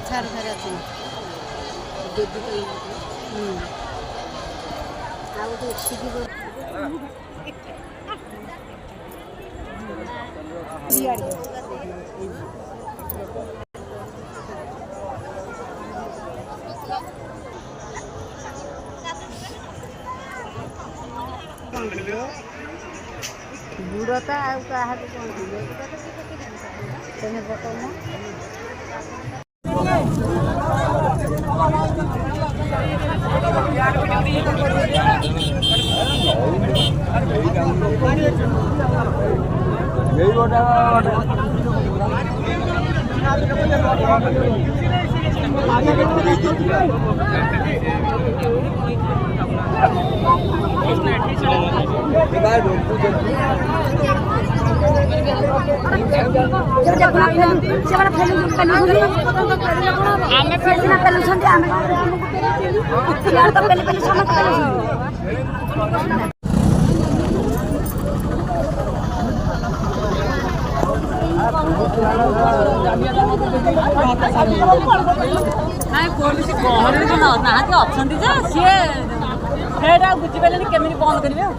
ଛାଡ଼ି ଛାଡ଼ି ଅଛନ୍ତି ଆଉ ଗୋଟେ ଏଠିକି ବୁଢ଼ଟା ଆଉ କାହାକୁ କ'ଣ ତମେ ପକାଉନ ନାହାନ୍ତି ଅଛନ୍ତି ଯେ ସିଏ ସେଇଟା ବୁଝିପାରିଲେନି କେମିତି ବନ୍ଦ କରିବେ ଆଉ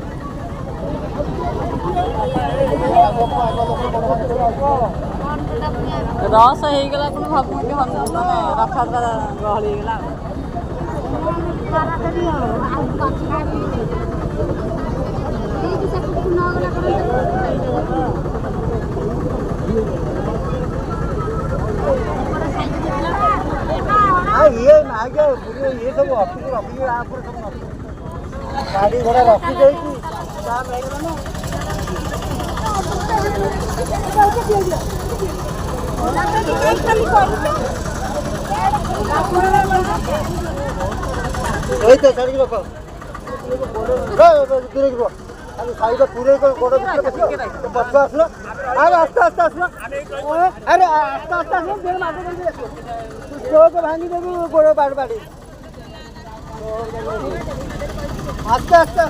ରସ ହେଇଗଲା ଆପଣ ଭାବୁଛନ୍ତି ମାନେ ରଥଯାତ୍ରା ଗହଳି ହେଇଗଲା ये ये सब ऑफिस गाड़ी घोड़ा रखी जाए छाड़ी रख साइड पूरे गोड़ बस आसलो अरे आस्ते आस्ते आसलो अरे आस्ते आस्ते आसलो भांगी देवी गोड़ बाड़ बाड़ी आस्ते आस्ते